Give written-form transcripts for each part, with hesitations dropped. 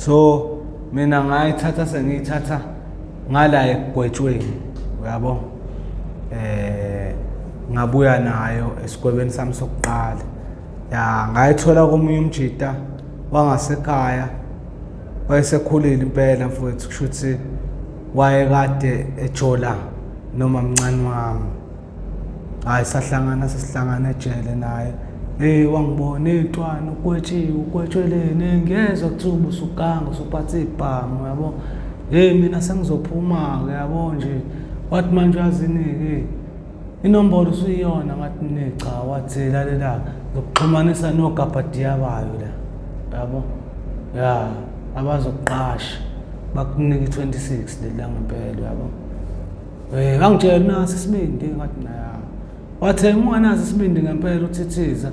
So mina ngayithatha sengiyithatha ngala egwetshweni uyabo ngabuya nayo esikwebeni sami sokuqala ya ngayithola komunye umjita wangasekhaya wayesekhulile impela mfowethu kushuthi wayekade ejola noma mncane wami hayi sesihlangana ejele naye wangibona intwana ugwetshelene ngiyezwa kuthuba usuganga usuphathe ibhamu yabo mina sengizophuma ke yabo nje wathi manje yazini inombolo usuyiyona ngathi necha wathi lalela ngokuxhumanisa nogabhadiya bayo la yabo ya abazokuqasha bakunika i26 ledla ngempela yabo bangitshela nasi isibindi ngathi na wathe mwana isibindi ngempela uthithiza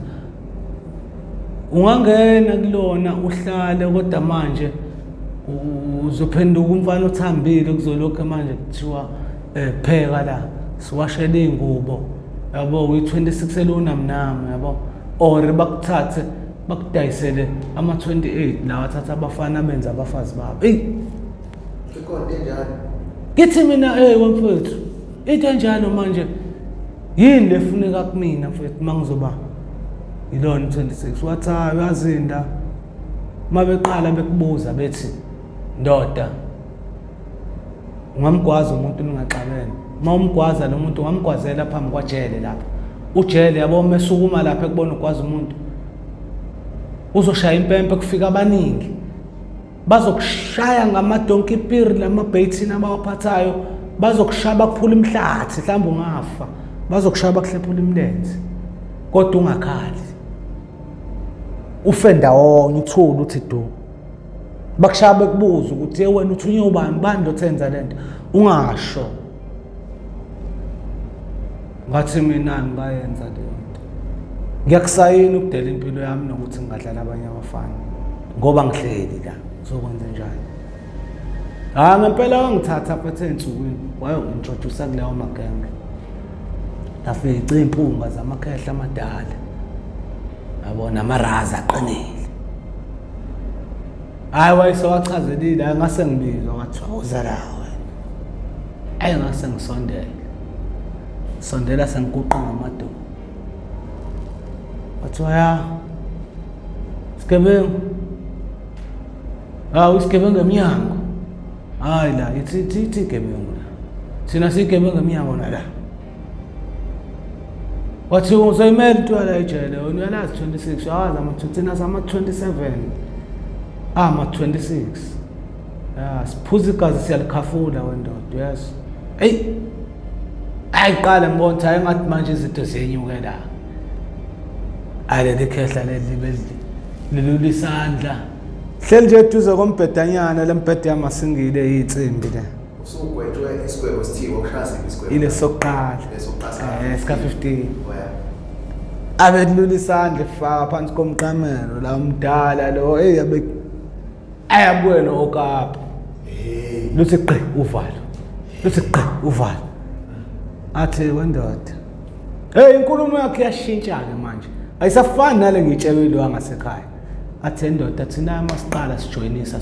ungangena kulona uhlale kodwa manje uzophenduka umfana othambile kuzolokho manje kuthiwa pheka la siwashele ingubo yabo uyi26 elonamnama yabo or bakuthathe bakudayisele ama28 la wathatha abafana benza abafazi babo ikhona enjalo kithi mina wamfethu into enjalo manje yini lefuneka kumina mfethu mangizoba ilona 26 wathi uyazinda mabeqala bekubuza bethi ndoda ungamgwaza umuntu ningaxabene mawumgwaza lo muntu ungamgwazela phambi kwajele lapha ujele yabo mesukuma lapha ekubona ugwaza umuntu uzoshaya impempe kufika abaningi bazokushaya ngamadonki piri lamabhayithini abawaphathayo bazokushaya bakuphula imhlathi mhlawumbe ungafa bazokushaya bakuhlephula imilenze kodwa ungakhali ufe ndawonye uthula uthi do bakushaya bekubuza ukuthi wena uthunye ubani bani lothenza lento ungasho ngathi mina ngayenza lento ngiyakusayina ukudela impilo yami nokuthi ngingadlala abanye abafana ngoba ngihleli la uzokwenza njani ngempela wangithatha apha ensukwini wayongintroduce kuleyo magenge lafica impunga zamakhehla amadala yabona amaraza aqinile hayi wayesewachazelile ngase ngibizwa wathi uza la wena ngase ngisondela sengiguqa ngamadoda wathi ya sigebengu usigebengu emnyango hayi la ithi gebengu thina sigebengu emnyango la wathi uzoyimela intwala ejele wena uyalazi 26 yawazi ama-thina sama-27 ama-26 siphuza igazi siyalikhafula wendoda yes ayiqala ngibona ukuthi hayi ngathi manje izinto ziyenyuke la leli khehla lelula isandla hleli nje eduze kombhedanyana lembhede yamasingile yinsimbi le usugwetshwe isikwebo sithiwa ushasa isikwebo ile sokuqala sika-15 abelula isandla efaka phansi komqamelo la umdala lo ayabuye nokapa luthi qi uvalo athi wendoda inkulumo yakhe yashintsha-ke manje ayisafani nale ngiyitshelwe wangasekhaya athi endoda thina masiqala sijoyinisa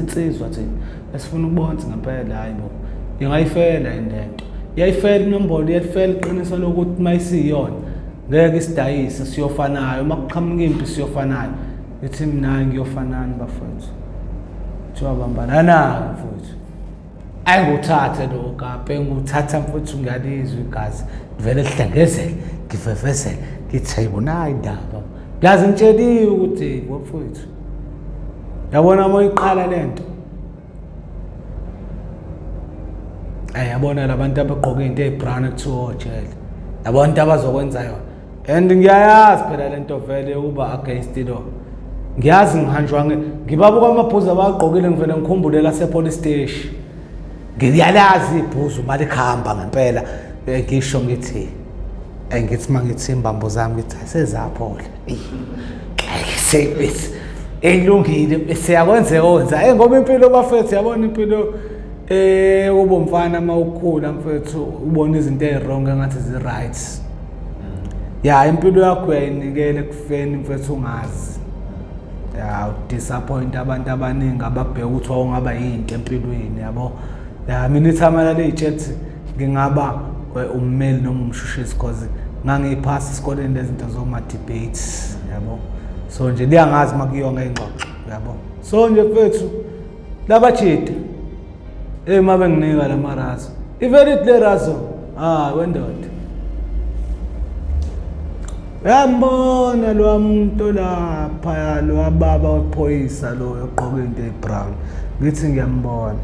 insizwa thina esifuna ukubona ngempela hayi bo ingayifela indento iyayifela inombolo iyayifela iqiniso lokuthi mayisiyona ngeke isidayise siyofanayo makuqhamuka impi siyofanayo ithi mina ngiyofanani bafowethu thiwa bambanana mfowethu ayinguthathe lo kape nguthatha mfowethu ngalizwe igazi vele lihlengezele ngivevezele ngithi ayibona indaba yazi ngitsheliwe ukuthi bafowethu yabona moyiqala lento yabona labantu abagqoke into ezibrown ekuthiwa ojele yabantu abazokwenza yona and ngiyayazi phela lento vele uba against lo ngiyazi ngihanjwa ngibabuka amabhuzu abagqokile ngivele ngikhumbule la sepolice station ngiyalazi ibhuzu mali khamba ngempela ngisho ngithi ngithi mangithi imbambo zami ngithi sezaphola seyibithi elungile siyakwenzeka wenza ngoba impilo bafethu yabona impilo ube umfana mawukhula mfethu ubona izinto ezirong engathi zi-right ya impilo yakho uyayinikela ekufeni mfethu ungazi ya disappoint abantu abaningi ababheka ukuthi wawungaba yinto empilweni yabo. Ya mina ithamela ley'tshethi ngingaba ummeli noma umshushisi because ngangiyiphasa esikoleni lezi zinto zoma-debates yabo. So nje liyangazi uma kuyonga ingxoxo yabo. So nje mfethu labajida uma benginika lamarazo ivele le razo wendoda yambona lo muntu lapha lo baba wephoyisa lo ogqoke into ebrown ngithi ngiyambona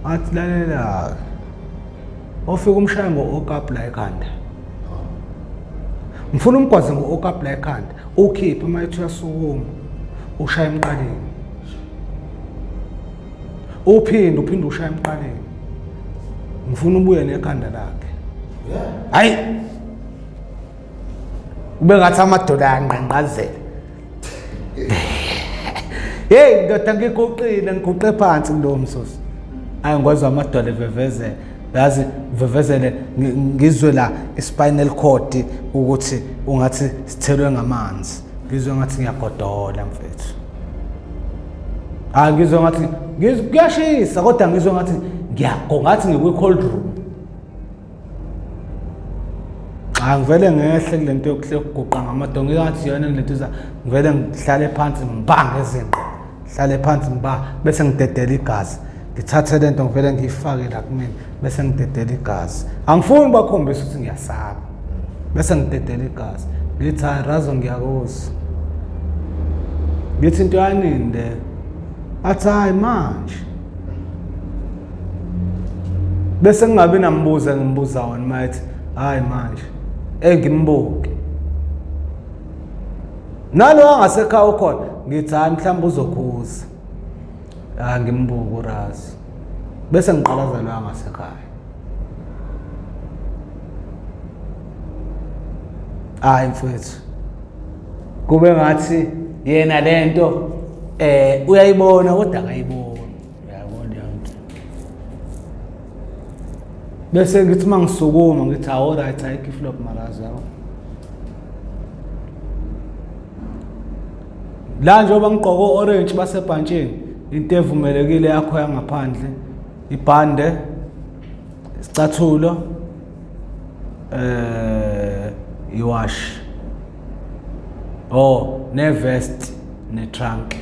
athi lalela ofika umshaya ngo-okapla ekhanda ngifuna umgwaze ngo-okapla ekhanda ukhiphe mayithi uyasukuma ushaya emqaleni uphinde ushaya emqaleni ngifuna ubuye nekhanda lakhe hayi ube ngathi amadoda ayanqanqazela hey ndoda ngiguqile ngiguqe phansi kulowo msusi hayi ngizwa amadoda evevezela yazi vevezele ngizwe la spinal cord ukuthi ungathi sithelwe ngamanzi ngizwe ngathi ngiyagodola mfethu ngizwe ngathi kuyashisa kodwa ngizwe ngathi ngathi ngikwi cold room ngivele ngehle kulento yokuguqa ngamadongo ngathi yona ngilento ngivele ngihlale phansi mbanga ezinqo hlale phansi bese ngidedela igazi ngithathe lento ngivele ngiyifake la kumina bese ngidedela igazi angifuni bakhombisa ukuthi ngiyasaba bese ngidedela igazi ngithi hayi razo ngiyakuza ngithi into yanini le athi hayi manje bese ngingabi nambuza ngimbuza wona mayithi hayi manje ngimbuke nalo angasekhaya ukhona ngithi hayi mhlawumbe uzokhuza ngimbuka urazi bese ngiqalaza lo angasekhaya hayi mfethu kube ngathi yena lento uyayibona kodwa akayiboni uyabona yonke bese ngithi mangisukuma ngithi all right ayikho iflop marazi yawo la njengoba ngigqoka orange basebhantsheni into evumelekile yakho yangaphandle ibhande isicathulo iwash ne vest ne trunk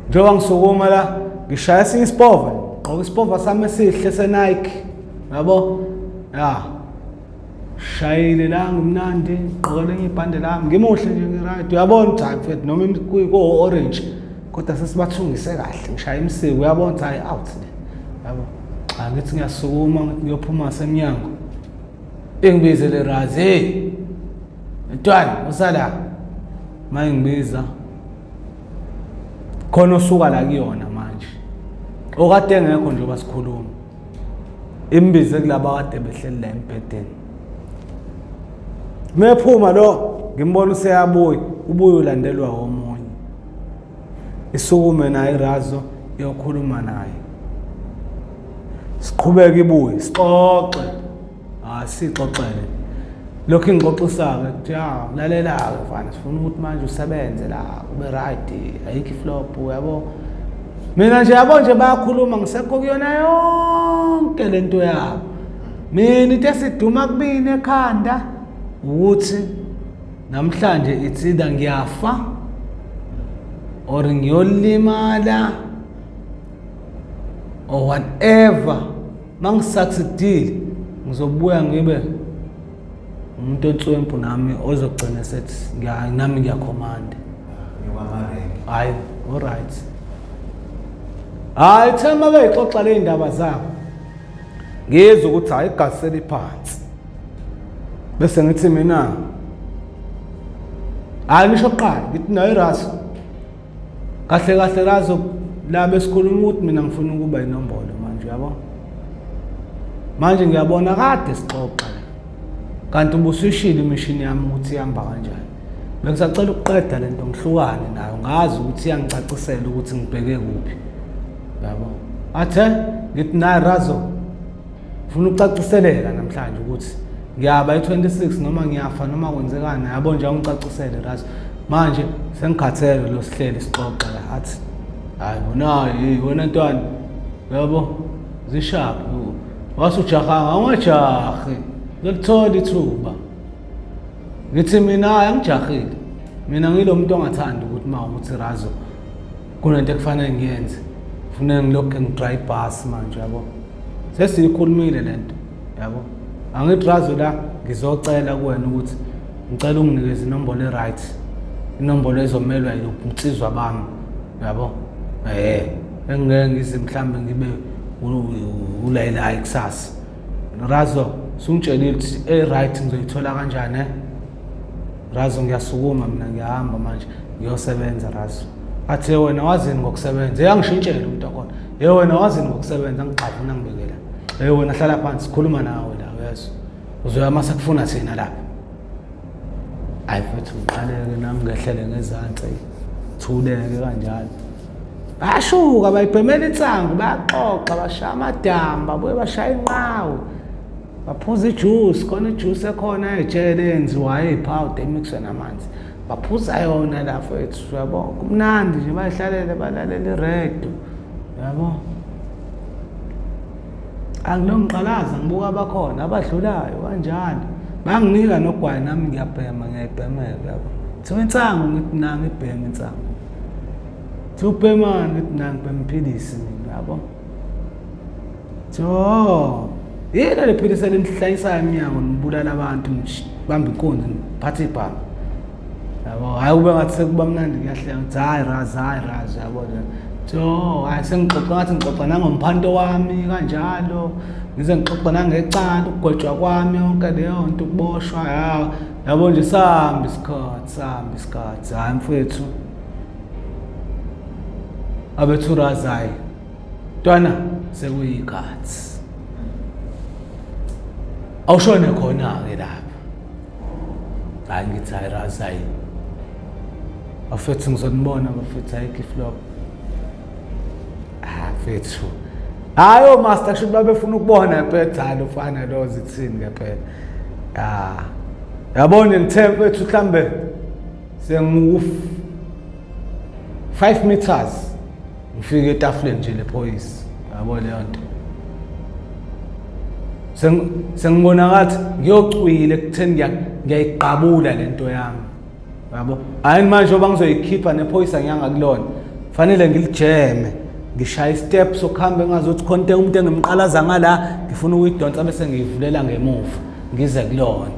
njengoba ngisukuma la ngishaya esinye isipova gqoka isipova sami esihle se-Nike yabo shayile la ngimnandi ngqokele enye ibhande lami ngimuhle nje ngiright uyabona ukuthi hayi mfethu noma kuyi-orange kodwa sesibathungise kahle ngishaya imsiko uyabona ukuthi hayi out yabo ngithi ngiyasukuma ngithi ngiyophuma semnyango engibizele razi hey ntwana usala maye ngibiza khona usuka la kuyona manje okade engekho nje basikhuluma imbize kulaba kade behleli la embhedeni mephuma lo ngimbona useyabuya ubuye ulandelwa omunye isukume naye irazo iyokhuluma naye siqhubeka ibuye sixoxe sixoxele lokho ngixoxisaka ukuthi lalela-ke mfana sifuna ukuthi manje usebenze la ube right ayikho iflop uyabo mina nje yabo nje bayakhuluma ngisekho kuyona yonke lento yabo mina into esiduma kubini ekhanda ukuthi namhlanje it's either ngiyafa or ngiyolimala or whatever mangisaksidile ngizobuya ngibe umuntu ontswempu nami ozogcina sethi nami ngiyakhomanda hayi alright hayi thema beyixoxa le ndaba zabo ngizwe ukuthi hayi igazi seliphansi bese ngithi mina hayi ngisho kuqala ngithi nayo raso kahle razo la besikhuluma ukuthi mina ngifuna ukuba inombolo manje yabo manje ngiyabona kade sixoxa kanti ubusishilo imishini yami ukuthi ihamba kanjani bengisacela ukuqeda lento ngihlukane nayo ngazi ukuthi iyangicacisela ukuthi ngibheke kuphi yabo athe ngithi nayi razo ngifuna ukucaciselela namhlanje ukuthi ngiyaba i26 noma ngiyafa noma kwenzekani yabo nje angicacisele Razo manje sengikhathele lo sihleli sixoxa la athi hayi wona ntwana yabo zishaphi wasujaha angajahi ngilithola ithuba ngithi mina angijahile mina ngilo muntu ongathanda ukuthi mawuthi Razo kunento ekufanele ngiyenze ufuna ngilokho ngidrive bus manje yabo sesiyikhulumile lento yabo angithi Razo la ngizocela kuwena ukuthi ngicela unginikeze inombolo e-right inombolo ezomelwa yinsizwa bami yabo engeke ngize mhlambe ngibe ulayila ikusasa Razo sungitshelile ukuthi e-right ngizoyithola kanjani Razo ngiyasukuma mina ngiyahamba manje ngiyosebenza Razo athe wena wazini ngokusebenza eyangishintshela umuntu akhona wena wazini ngokusebenza ngixavuna ngibekela wena hlala phansi sikhuluma nawe la yeso uzoya mase kufuna thina lapha ayi mfethu ngiqaleke nami ngehlele ngezantsi thuleke kanjalo bashuka bayibhemela insangu baxoxa bashaya amadamba babuye bashaya inqawe baphuza ijuice khona ijuice ekhona ejele enziwayo ey'phawuda emixwe namanzi baphuza yona la fethu yabo kumnandi nje bayihlalele balalele iredo yabo angilongiqalaza ngibuka abakhona abadlulayo kanjalo banginika nogwayi nami ngiyabhema ngiyayibhemela yabo thiwa insangu ngithi nanga ibhema insangu thiwa ngithi nanga ibhema iphilisi yabo yena le philisi elimhlayisayo eminyango nibulala abantu bamba inkunzi niphathe ibhanga yabo hayi kube ngathi sekuba mnandi ngiyahlenga ngithi hayi Razo yabo hayi sengixoxa ngathi ngixoxa nangomphanto wami kanjalo ngize ngixoxa nangecala ukugwetshwa kwami yonke leyo nto ukuboshwa yabo nje sahamba isikhathi hayi mfethu abethu Razo hayi ntwana sekuyikhathi awushone khona-ke lapha hayi ngithi hayi Razo hayi bafethu ngizonibona bafethu hayi Kiflop mfethu hayi master kusho babefuna ukubona phela ufana lo zithini-ke phela yabona ngithe mfethu mhlambe sengu 5 meters ngifike etafuleni nje lephoyisa yabo leyo nto sengibona ngathi ngiyocwile ekutheni ngiyayiqabula lento yami yabo hayi manje oba ngizoyikhipha nephoyisa ngiyangakulona fanele ngilijeme ngishaya istep sokuhamba engazothi khonke umuntu engimqalaza ngala ngifuna ukuyidonsa bese ngiyivulela ngemuva ngize kulona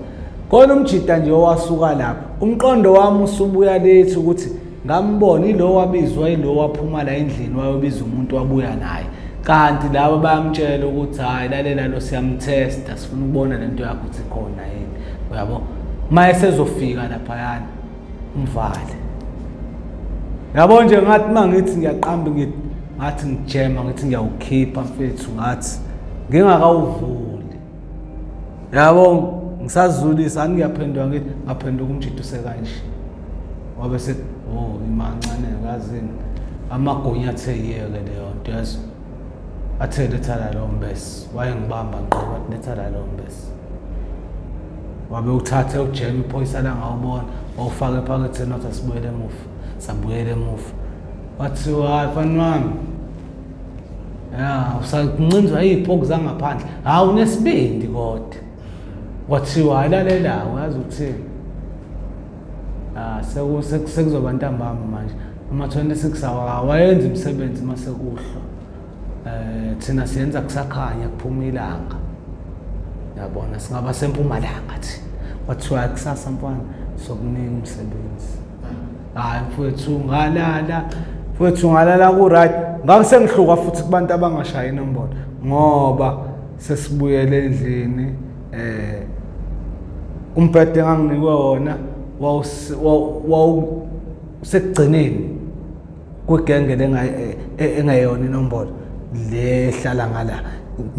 khona umjida nje owasuka lapha umqondo wami usubuya lethi ukuthi ngambona ilo wabizwa ilo waphuma la endlini wayobiza umuntu wabuya naye kanti labo bayamtshela ukuthi hayi lalela lo siyamtesta sifuna ukubona lento yakho ukuthi khona yini uyabo maye sezofika lapha yana umvale yabo nje ngathi mangithi ngiyaqamba ngithi ngathi ngijema ngithi ngiyawukhipha mfethu ngathi ngingakawuvuli yabo ngisazulisa ngiyaphendwa ngithi ngaphenduka umjito usekanje wabe se imancane ngazini amagunya athe yeke leyo nto yazo athe letha lo mbesi wayengibamba ngqoba letha lo mbesi wabe uthathe ujema iphoyisa la ngawubona wawufaka ephaketheni nothi asibuyele emuva sabuyele emuva wathiwa mfana wami usancinzwa iy'phoku zangaphandle unesibindi kodwa wathiwa lalela uyazi ukuthini sekuzoba ntambama manje ama-26 awayenza imisebenzi uma sekuhlwa thina siyenza kusakhanya kuphuma ilanga yabona singaba sempumalanga thina wathiwa kusasa mfana sokunika umsebenzi hayi mfethu ngalala ku-right ngake sengihluka futhi kubantu abangashayi inombolo ngoba sesibuyele endlini umbhede enganginikwe wona wawusekugcineni kwegenge engayona inombolo lehlala ngala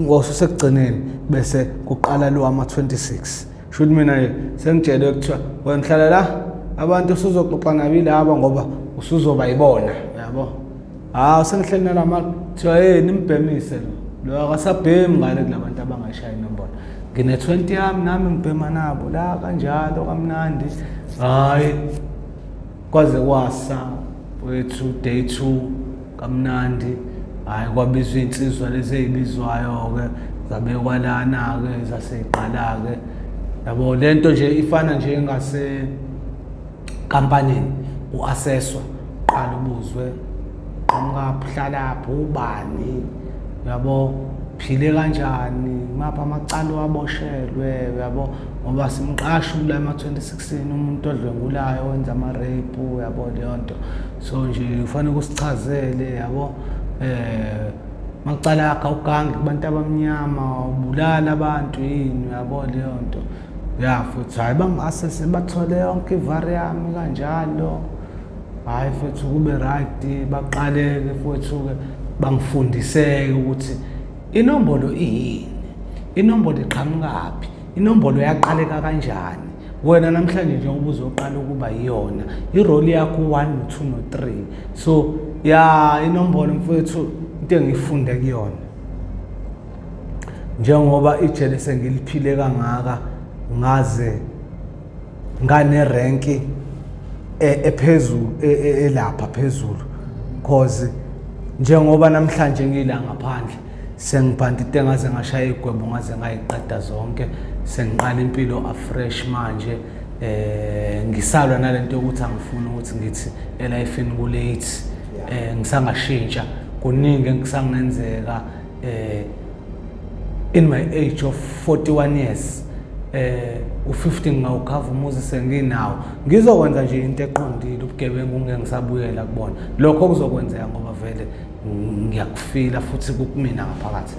ngosusekugcineni bese kuqala lo ama-26 shuthi mina sengitshele kuthiwa wena hlala la abantu usuzoxoxa nabilaba ngoba usuzoba yibona yabo sengihleli nalama kuthiwa nimbhemise lo akasabhemi ngale kulabantu abangashayi inombolo ngine-20 yami nami ngibhema nabo la kanjalo kamnandi. Hayi kwaze kwasa wethu day 2 kamnandi. Hayi kwabizwa insizwa lezi ezibizwayo-ke zabekwa lana-ke zaseqala-ke. Yabo lento nje ifana nje engase kampanini uassesswa qala ubuzwe qhamuka hlalaphi ubani yabo phile kanjani mapha amacala waboshelwe yabo ngoba simqasha la ma-2016 umuntu odlwengulayo wenza ama-rape yabo leyo nto. So nje ufanele ukusichazele yabo macala akhe ugangi kubantu abamnyama ubulala abantu yini yabo leyo nto. Ya futhi hayi bangasese bathole yonke ivari yami kanjalo. Hayi futhi kube right baqaleke futhi-ke bangifundiseke ukuthi inombolo iyini, inombolo iqhamukaphi, inombolo yaqaleka kanjani. Wena namhlanje njengoba uzoqala ukuba yiyona irole yakho 1 no 2 no 3. So ya inombolo mfowethu into engifunde kuyona njengoba ijele sengiliphile kangaka ngaze ngane rank ephezulu elapha phezulu cause njengoba namhlanje ngila ngaphandle sengibhandite ngaze ngashaya igwebo ngaze ngayiqeda zonke sengiqala impilo afresh manje ngisalwa nalento ukuthi angifuni ukuthi ngithi elifeni ku late ngisangashintsha kuningi engisangenzeka in my age of 41 years u15 ngawukhava umuzi senginawo ngizokwenza nje into eqondile ubugebengu ngengisabuyela kubona lokho kuzokwenzeka ngoba vele ngiyakufila futhi kumina ngaphakathi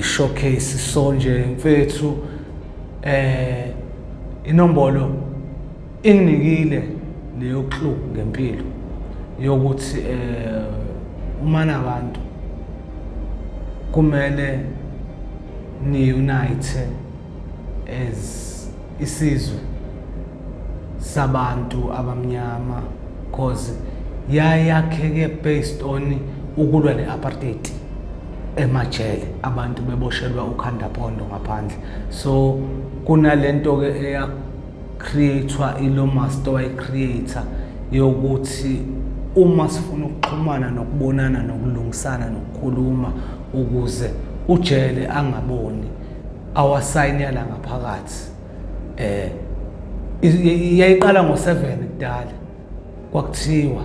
showcase. So nje mfethu inombolo inginikile leyo clue ngempilo yokuthi uma nabantu kumele ni unite as isizwe sabantu abamnyama cause yayakheke based on ukulwa ne-apartheid emajele abantu beboshelwa ukhandaphondo ngaphandle. So kunalento ke eya createwa Elon Musk wayicreator yokuthi uma sifuna ukuxhumana nokubonana nokulungisana nokukhuluma ukuze ujele angaboni awasayini yala ngaphakathi yayiqala ngo7 kudala kwakuthiwa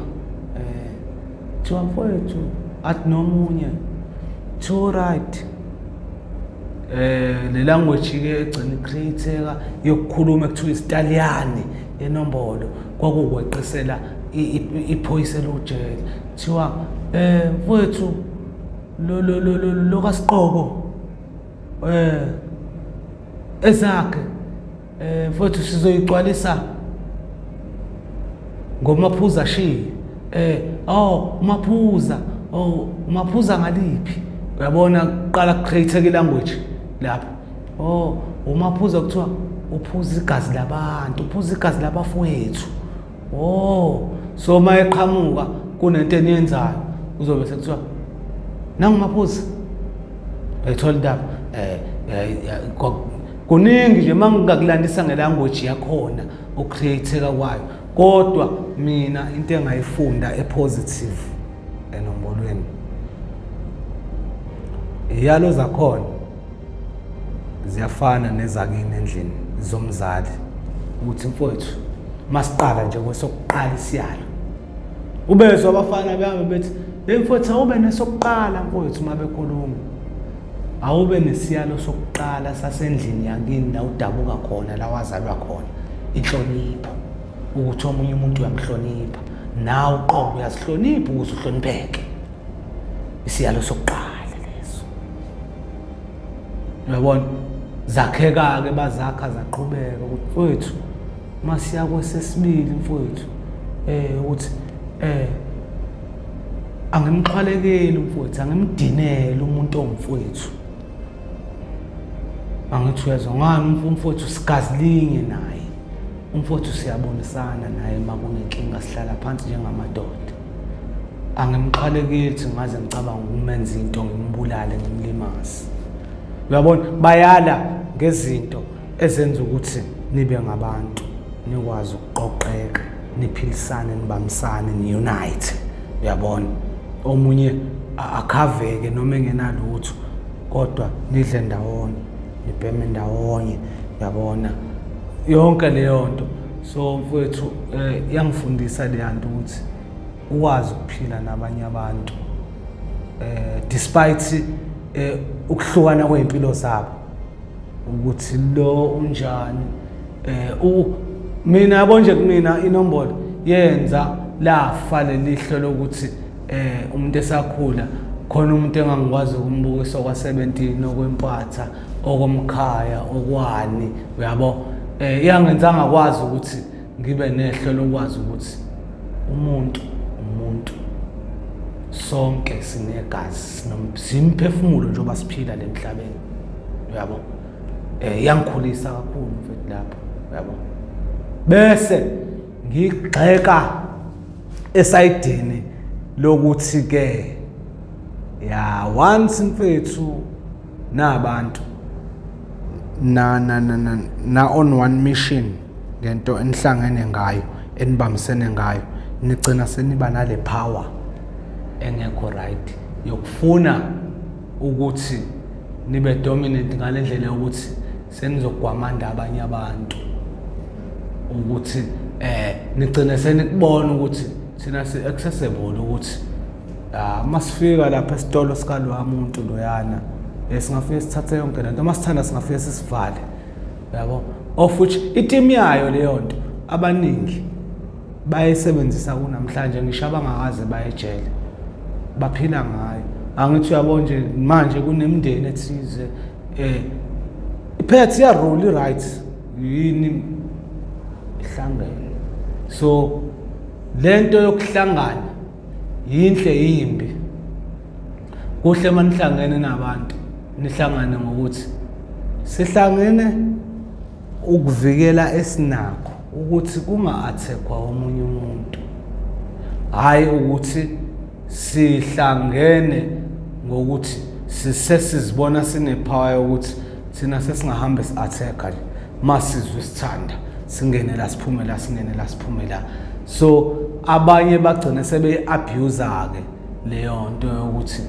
thiwa mfowethu athi nomunye too right le language ke egcina creator yokukhuluma ekuthiwa isitaliyani enombolo kwakugweqisela iphoyisela ujele thiwa mfowethu lo kaSiqoko ezakhe mfowethu sizoyigcwalisa ngomaphuza shi umaphuza ngaliphi uyabona qala create language lapha umaphuza kuthiwa uphuza igazi labantu uphuza igazi labafowethu so mayeqhamuka kunento eniyenzayo uzobe sekuthiwa nangumaphuza told up kuningi nje mangingakulandisa ngelanguage yakhona ucreateka kwayo kodwa mina into engayifunda epositive enombolweni iyalo zakhona ziyafana nezakini endlini zomzali ukuthi mfowethu masiqala nje kwesokuqala isiyalo ubezwe abafana behambe bethi mfowethu awube nesokuqala mfowethu mabekhuluma awube nesiyalo sokuqala sasendlini yakini la udabuka khona la wazalwa khona inhlonipho ukuthi omunye umuntu uyamhlonipha nawe uqobo uyasihlonipha ukuze uhlonipheke isiyalo sokuqala leso uyabona zakheka ke bazakha zaqhubeka ukuthi mfowethu masiya kwesesibili mfowethu ukuthi angimxhwalekeli mfowethu angimdinele umuntu ongumfowethu angithi uyezwa ngani umfowethu sigazi linye naye umfowethu siyabonisana naye makunenkinga sihlala phansi njengamadoda angimxhwalekeli ngaze ngicabanga ukumenza into ngimbulale ngimlimazi uyabona bayala ngezinto ezenza ukuthi nibe ngabantu nikwazi ukuqoqeka niphilisane nibambisane niunite uyabona omunye akhaveke noma engenalutho kodwa nidle ndawonye nibheme ndawonye uyabona yonke leyo nto so mfowethu yangifundisa le nto ukuthi ukwazi ukuphila nabanye abantu despite ukuhlukana kweimpilo zabo ukuthi lo unjani mina yabo nje kumina inombolo yenza lafa lelihle lokuthi umuntu esakhula khona umuntu engangikwazi ukumbukisa kwa17 okwempatha okomkhaya okwani uyabo yangenza ngakwazi ukuthi ngibe nehlelo lokwazi ukuthi umuntu sonke sinegazi simphefumulo njengoba siphila lemhlabeni uyabo yangikhulisa kakhulu mfethu lapho uyabo bese ngigxeka esayidini lokuthi ke ya once mfethu nabantu na on one mission ngento enihlangene ngayo enibambisene ngayo nigcina seniba nale power engekho right yokufuna ukuthi nibe dominant ngalendlela ukuthi senizogwamanda abanye abantu ukuthi nigcine senikubona ukuthi thina si accessible ukuthi masifika lapha esitolo sikalo umuntu loyana singafike sithathe yonke lento masithanda singafike sisivale yabo of which iteam yayo leyo nto abaningi bayisebenzisa kunamhlanje ngisho abangakaze bayejele baphila ngayo angithi uyabo nje manje kunemndeni ethize iphethe ya role right yini ihlangene so lento yokuhlangana yinhle yimbi kuhle manihlangene nabantu nihlangane ngokuthi sihlangene ukuvikela esinakho ukuthi kunga-attackwa omunye umuntu hayi ukuthi sihlangene ngokuthi sisesizibona sinepower ukuthi thina sesingahamba si-attack-a masizwe isithanda singene la siphume la singene la siphume la so abanye bagcine sebe-abuse-ke leyo nto yokuthi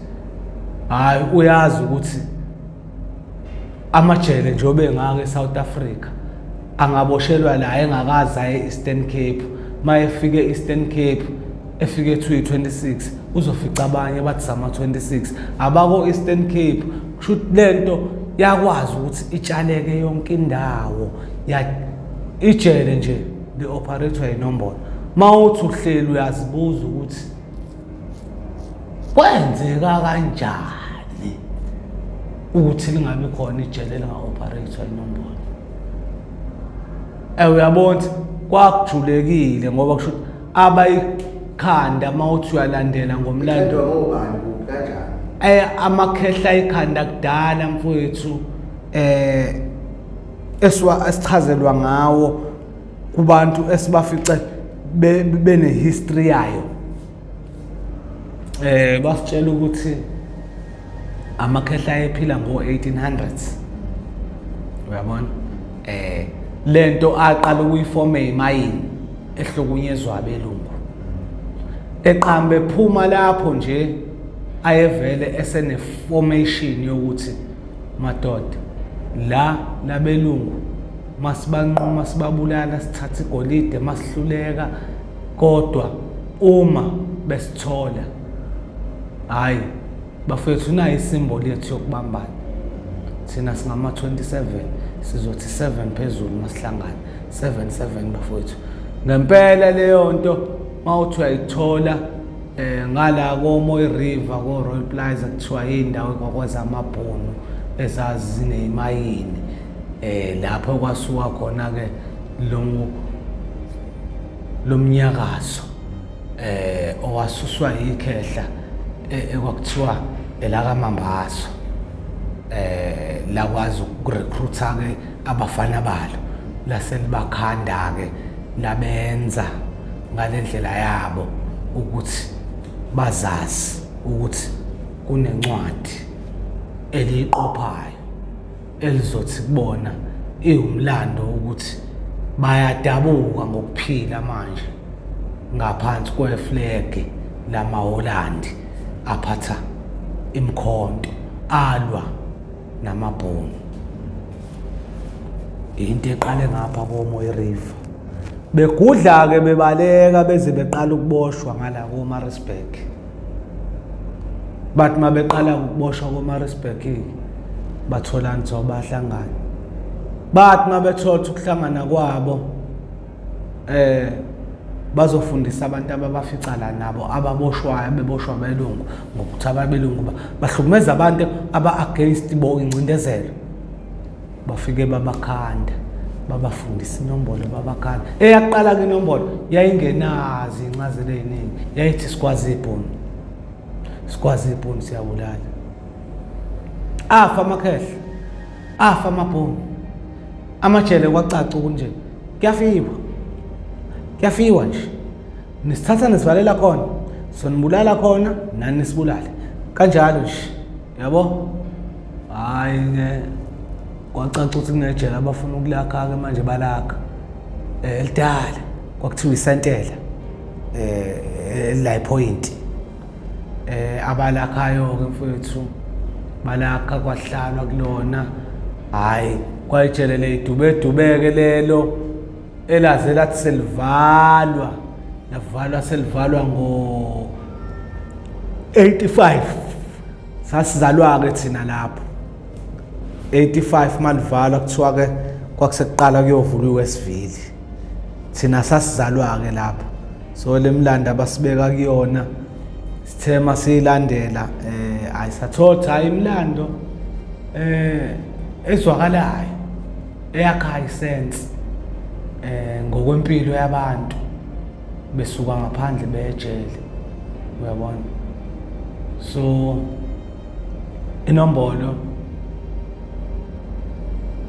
hayi uyazi ukuthi amajele njengoba engaka eSouth Africa angaboshelwa la engakazi aye eEastern Cape mayefike eEastern Cape efike 26 uzofica abanye bathi sama 26 abako Eastern Cape kusho lento yakwazi ukuthi itshaleke yonke indawo ijele nje le operator inombolo mawuthi uhleli uyazibuza ukuthi kwenzeka kanjani ukuthi lingabe khona ijele linga-operator inombolo uyabona kwakujulekile ngoba kusho ukuthi abayikhanda mawuthi uyalandela ngomlando amakhehla ayikhanda kudala mfowethu esichazelwa ngawo kubantu esibafice bene-history yayo basitshela ukuthi amakhehla ayephila ngo-1800s uyabona lento aqala ukuyifoma emayini ehlukunyezwa abelungu eqhambe phuma lapho nje ayevele esene-formation yokuthi madoda la labelungu masibanquma sibabulala sithatha igolide masihluleka kodwa uma besithola hayi bafethu nayo isimboli yethu yokubambana thina singama-27 sizothi 7 phezulu masihlangana 7 bafethu ngempela leyo nto mawuthi uyayithola ngala koMoy River ko-Royal Plaza kuthiwa yindawo kwakwezamabhunu ezazi zineyimayini lapho kwasuka khona-ke lo mnyakazo owasuswa yikhehla ekwakuthiwa elakaMambaso lakwazi ukurecruiter-ke abafana balo laselibakhanda-ke labenza ngalendlela yabo ukuthi bazazi ukuthi kunencwadi eliyiqophayo elizothi kubona iwumlando ukuthi bayadabuka ngokuphila manje ngaphansi kweflag lamaHolandi aphatha imkhonto alwa namabhunu. Into eqale ngapha koMoyi River begudla ke bebaleka beze beqala ukuboshwa ngala koMaritzburg. Bathi mabeqala ukuboshwa koMaritzburg bathola nzo bahlangana. Bathi mabethola ukuhlangana kwabo bazofundisa abantu ababafica la nabo ababoshwayo beboshwa belungu ngokuthi ababelungu bahlukumeza abantu aba-against bo incindezelo. Bafike babakhanda babafundisa inombolo babakhanda. Eyaqala ke inombolo yayingenazi incazelo eziningi yayithi sikwazibhunu. Sikwazibhunu siyabulala. Afa amakhehle. Afa amabhunu. Amajele kwacaca kunje. Kuyafiwa nje. Nisithatha nisivalela khona. Sonibulala khona nani nisibulale. Kanjalo nje. Yabo? Hayi ke kwacaca ukuthi kunejele abafuna ukulakha ke manje balakha. Elidala kwakuthiwa isentela. La point. Abalakhayo ke mfowethu balakha kwahlalwa kulona. Hayi kwayijele leyidubedubeke lelo elaze lathi selivalwa selivalwa ngo 85 sasizalwa ke thina lapho 85 malivalwa kuthiwa ke kwakusekuqala kuyovulwa iWestville thina sasizalwa ke lapho so lemlanda abasibeka kuyona sithema siyilandela ayisathola imlando ezwakalayo eyakha isense ngokwempilo yabantu besuka ngaphandle bejele uyabona. So inombolo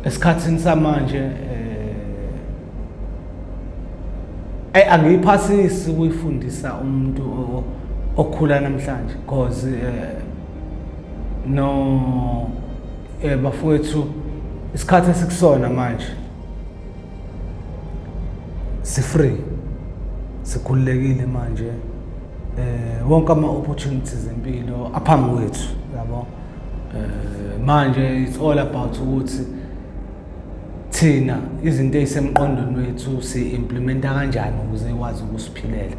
esikhathini samanje angiyiphasisi ukuyifundisa umuntu okhula namhlanje because no bafowethu isikhathi esikusona manje sifree sikhululekile manje wonke ama opportunities empilo aphambi kwethu yabo. Manje it's all about ukuthi thina izinto ezisemqondweni wethu si-implementa kanjani ukuze ikwazi ukusiphilela.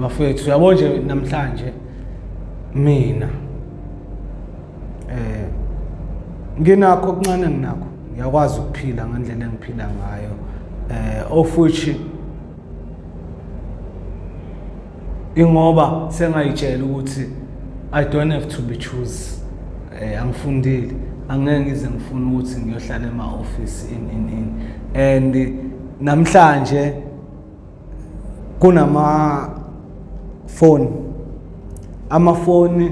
Bafowethu yabo nje namhlanje mina nginakho okuncane nginakho ngiyakwazi ukuphila ngendlela engiphila ngayo of which ingoba sengayitshela ukuthi I don't have to be choose. Angifundile angeke ngize ngifune ukuthi ngiyohlala ema-office in and namhlanje kunama phone amafoni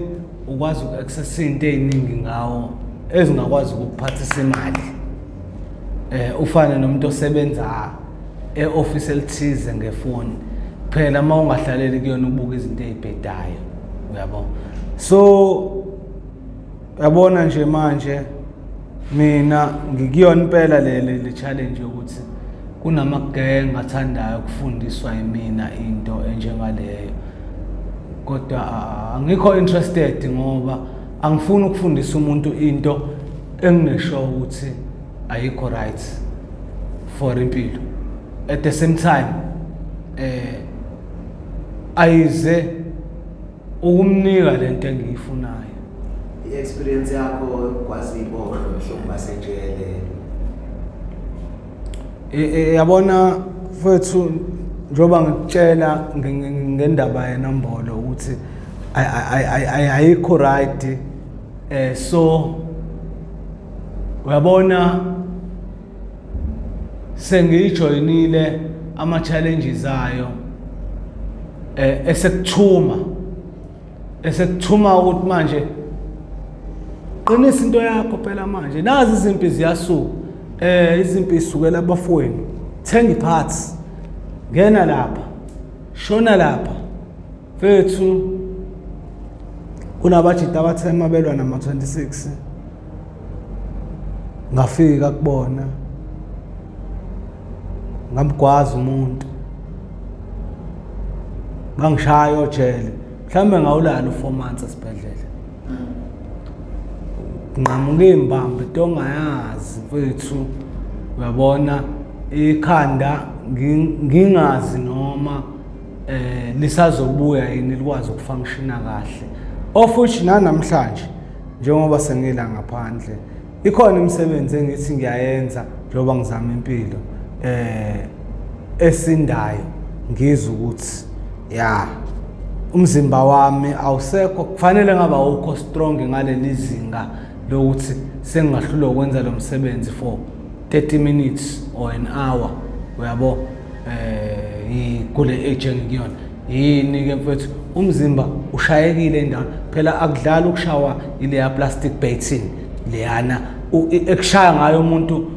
ukwazi uku-access into eziningi ngawo ezingakwazi ukuphathisa imali. Ufana nomuntu osebenza e-office elithize ngefoni phela uma ungahlaleli kuyona ubuka izinto ezibhedayo uyabo. So yabona nje manje mina ngikuyona impela le challenge ukuthi kunamagenge athandayo ukufundiswa yimina into enjengaleyo kodwa angikho interested ngoba angifuni ukufundisa umuntu into enginesho ukuthi ayikho right for impilo. At the same time ayize ukumnika lento engiyifunayo. I-experience yakho kwazi iboshwe mhlawumbe basejele. Yabona mfowethu njoba ngikutshela ngendaba yenombolo ukuthi ayikho right. So uyabona sengijoyinile ama challenges ayo esekuthuma ukuthi manje qinisa into yakho phela manje nazi izimpi ziyasuka izimpi isukela abafweni thenga iparts ngena lapha shona lapha fethu kunabajita abathema belwa nama 26 ngafika kubona ngamgwaza umuntu bangishaya ojele mhlambe ngawulala u4 months esibhedlela nqamuke imbambe tongayazi mfethu uyabona ikhanda ngingazi noma lisazobuya yini likwazi ukufunctiona kahle of which namhlanje njengoba sengila ngaphandle ikhona imisebenzi engithi ngiyayenza njengoba ngizama impilo esindayo ngizwe ukuthi ya umzimba wami awusekho kufanele ngaba ukho strong ngaleli zinga lokuthi sengahlula ukwenza lo msebenzi for 30 minutes or an hour uyabo kule age engiyona yini ke mfethu umzimba ushayekile endawo phela akudlala ukushawa ile ya plastic bathing leyana ekushaya ngayo umuntu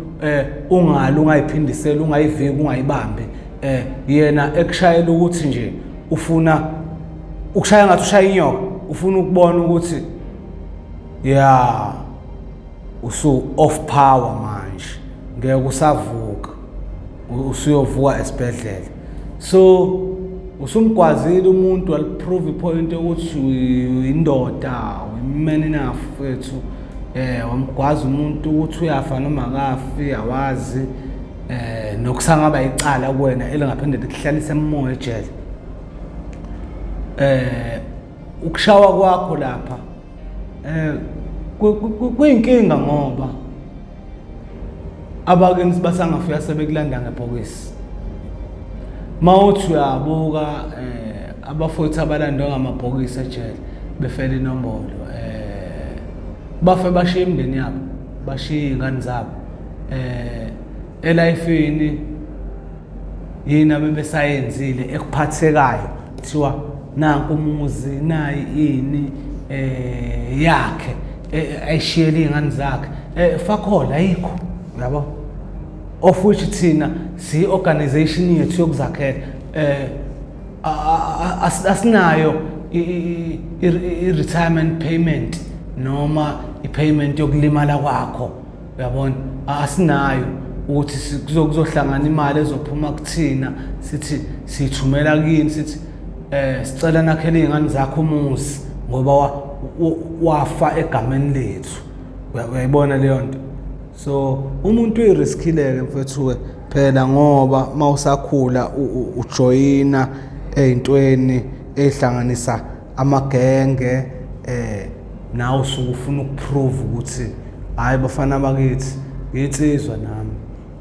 ungali ungayiphindisela ungayiviki ungayibambe yena ekushayela ukuthi nje ufuna ukushaya ngathi ushaya inyoka ufuna ukubona ukuthi ya usu off power manje ngeke usavuka usuyovuka esibhedlela so usumgwazile umuntu waliprove ipoint ukuthi uyindoda women enough wethu wamgwaza umuntu ukuthi uyafa noma akafi awazi nokusangaba icala kuwena elingaphinde likuhlalise emoya ejele ukushawa kwakho lapha kuyinkinga ngoba abakenzi basangafika sebekulanda ngebhokisi mawuthi uyabuka abafowethu abalandwa ngamabhokisi ejele befela inombolo bafe bashiya imindeni yabo bashiya ingane zabo elifini yini abebesayenzile ekuphathekayo kuthiwa nanku umuzi nayi ini yakhe ayishiyele ingane zakhe fakhola ayikho yabo of which thina si organization yethu yokuzakhela asinayo i-retirement payment noma i-payment yokulimala kwakho uyabona asinayo ukuthi kuzohlangana imali ezophuma kuthina sithi sithumela kini sithi sicela nakhele izingane zakho umuzi ngoba wafa egameni lethu uyayibona leyo nto so umuntu uyiriskileke mfethu phela ngoba mawusakhula ujoyina ezintweni ehlanganisa amagenge nawe usufuna ukuprove ukuthi hayi bafana bakithi nginsizwa nami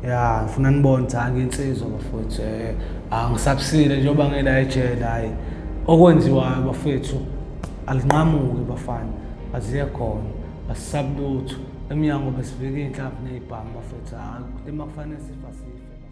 ya ngifuna nibone ukuthi nginsizwa bafethu angisabusile njengoba ngela ejele hayi okwenziwayo bafethu alinqamuke bafana aziye khona asisabulutho eminyango besivika inhlavu nezibhamu bafethu hayi emakufanele sifa sife